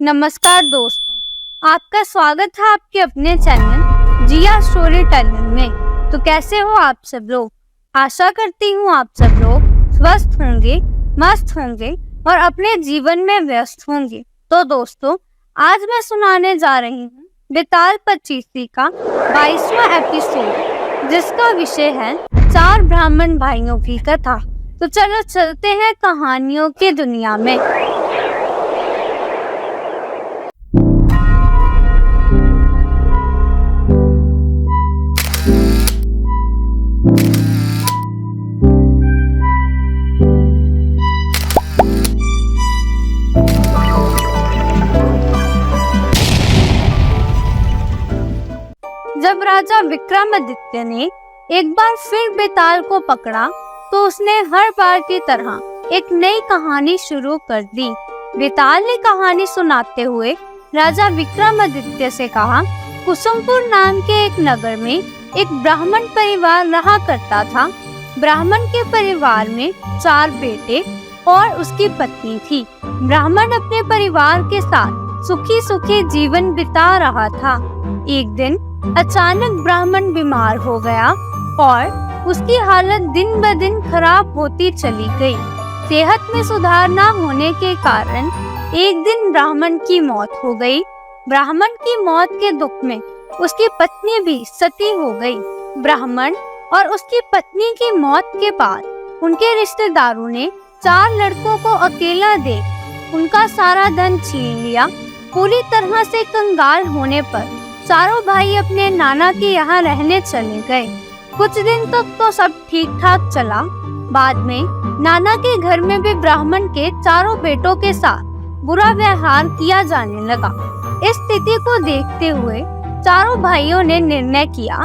नमस्कार दोस्तों, आपका स्वागत है आपके अपने चैनल जिया स्टोरी टेलिंग में। तो कैसे हो आप सब लोग? आशा करती हूँ आप सब लोग स्वस्थ होंगे, मस्त होंगे और अपने जीवन में व्यस्त होंगे। तो दोस्तों, आज मैं सुनाने जा रही हूँ बेताल पचीसी का 22वां एपिसोड, जिसका विषय है 4 ब्राह्मण भाइयों की कथा। तो चलो चलते हैं कहानियों की दुनिया में। जब राजा विक्रमादित्य ने एक बार फिर बेताल को पकड़ा, तो उसने हर बार की तरह एक नई कहानी शुरू कर दी। बेताल ने कहानी सुनाते हुए राजा विक्रमादित्य से कहा, कुसुमपुर नाम के एक नगर में एक ब्राह्मण परिवार रहा करता था। ब्राह्मण के परिवार में 4 बेटे और उसकी पत्नी थी। ब्राह्मण अपने परिवार के साथ सुखी सुखी जीवन बिता रहा था। एक दिन अचानक ब्राह्मण बीमार हो गया और उसकी हालत दिन ब दिन खराब होती चली गई। सेहत में सुधार न होने के कारण एक दिन ब्राह्मण की मौत हो गई। ब्राह्मण की मौत के दुख में उसकी पत्नी भी सती हो गई। ब्राह्मण और उसकी पत्नी की मौत के बाद उनके रिश्तेदारों ने 4 लड़कों को अकेला देख उनका सारा धन छीन लिया। पूरी तरह से कंगाल होने पर चारों भाई अपने नाना के यहाँ रहने चले गए। कुछ दिन तक तो सब ठीक ठाक चला। बाद में नाना के घर में भी ब्राह्मण के 4 बेटों के साथ बुरा व्यवहार किया जाने लगा। इस स्थिति को देखते हुए चारों भाइयों ने निर्णय किया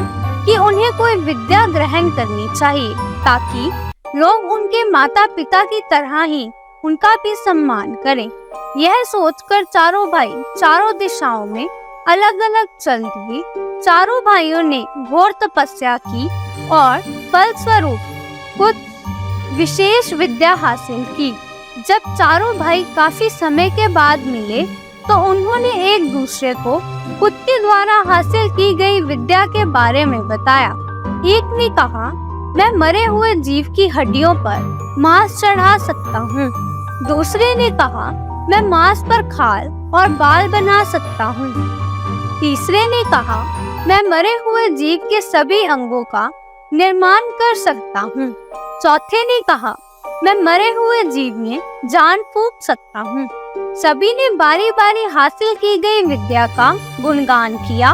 कि उन्हें कोई विद्या ग्रहण करनी चाहिए, ताकि लोग उनके माता पिता की तरह ही उनका भी सम्मान करें। यह सोचकर चारों भाई चारों दिशाओं में अलग अलग चल दिए। चारों भाइयों ने घोर तपस्या की और फलस्वरूप कुछ विशेष विद्या हासिल की। जब चारों भाई काफी समय के बाद मिले, तो उन्होंने एक दूसरे को खुद के द्वारा हासिल की गई विद्या के बारे में बताया। एक ने कहा, मैं मरे हुए जीव की हड्डियों पर मांस चढ़ा सकता हूँ। दूसरे ने कहा, मैं मांस पर खाल और बाल बना सकता हूँ। तीसरे ने कहा, मैं मरे हुए जीव के सभी अंगों का निर्माण कर सकता हूँ। चौथे ने कहा, मैं मरे हुए जीव में जान फूंक सकता हूँ। सभी ने बारी बारी हासिल की गई विद्या का गुणगान किया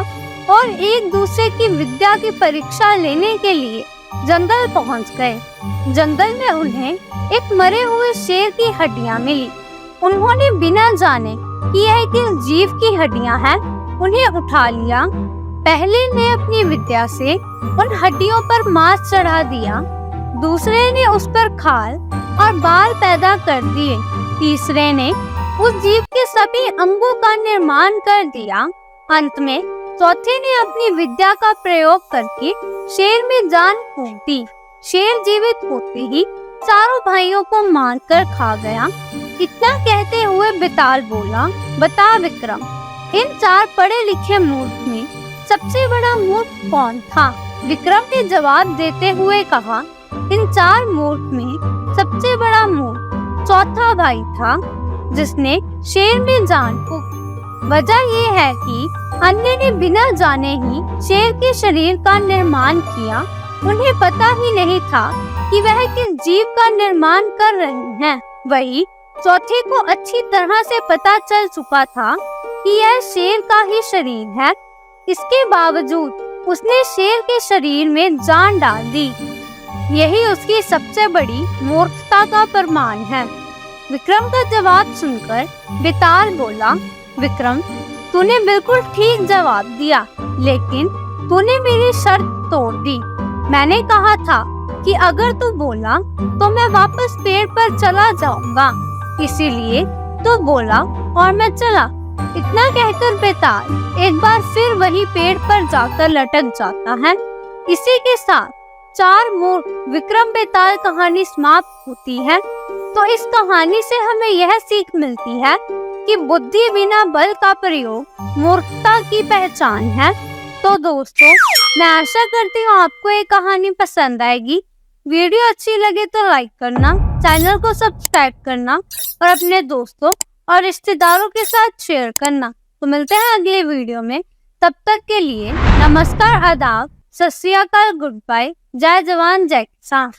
और एक दूसरे की विद्या की परीक्षा लेने के लिए जंगल पहुँच गए। जंगल में उन्हें एक मरे हुए शेर की हड्डियाँ मिली। उन्होंने बिना जाने कि यह किस जीव की हड्डियाँ हैं, उन्हें उठा लिया। पहले ने अपनी विद्या से उन हड्डियों पर मांस चढ़ा दिया। दूसरे ने उस पर खाल और बाल पैदा कर दिए। तीसरे ने उस जीव के सभी अंगों का निर्माण कर दिया। अंत में चौथे ने अपनी विद्या का प्रयोग करके शेर में जान फूंक दी। शेर जीवित होते ही चारों भाइयों को मारकर खा गया। इतना कहते हुए बेताल बोला, बता विक्रम, इन 4 पढ़े लिखे मूर्ख में सबसे बड़ा मूर्ख कौन था? विक्रम ने जवाब देते हुए कहा, इन 4 मूर्ख में सबसे बड़ा मूर्ख चौथा भाई था, जिसने शेर में जान फूंकी। वजह ये है कि अन्य ने बिना जाने ही शेर के शरीर का निर्माण किया। उन्हें पता ही नहीं था कि वह किस जीव का निर्माण कर रहे हैं। वही चौथे को अच्छी तरह से पता चल चुका था कि यह शेर का ही शरीर है। इसके बावजूद उसने शेर के शरीर में जान डाल दी। यही उसकी सबसे बड़ी मूर्खता का प्रमाण है। विक्रम का जवाब सुनकर बेताल बोला, विक्रम, तूने बिल्कुल ठीक जवाब दिया, लेकिन तूने मेरी शर्त तोड़ दी। मैंने कहा था कि अगर तू बोला तो मैं वापस पेड़ पर चला जाऊंगा, इसीलिए तू बोला और मैं चला। इतना कहकर बेताल एक बार फिर वही पेड़ पर जाकर लटक जाता है। इसी के साथ 4 मूर्ख विक्रम बेताल कहानी समाप्त होती है। तो इस कहानी से हमें यह सीख मिलती है कि बुद्धि बिना बल का प्रयोग मूर्खता की पहचान है। तो दोस्तों, मैं आशा करती हूँ आपको ये कहानी पसंद आएगी। वीडियो अच्छी लगे तो लाइक करना, चैनल को सब्सक्राइब करना और अपने दोस्तों और रिश्तेदारों के साथ शेयर करना। तो मिलते हैं अगले वीडियो में। तब तक के लिए नमस्कार, आदाब, सत श्री अकाल, गुड बाय, जय जवान जय किसान।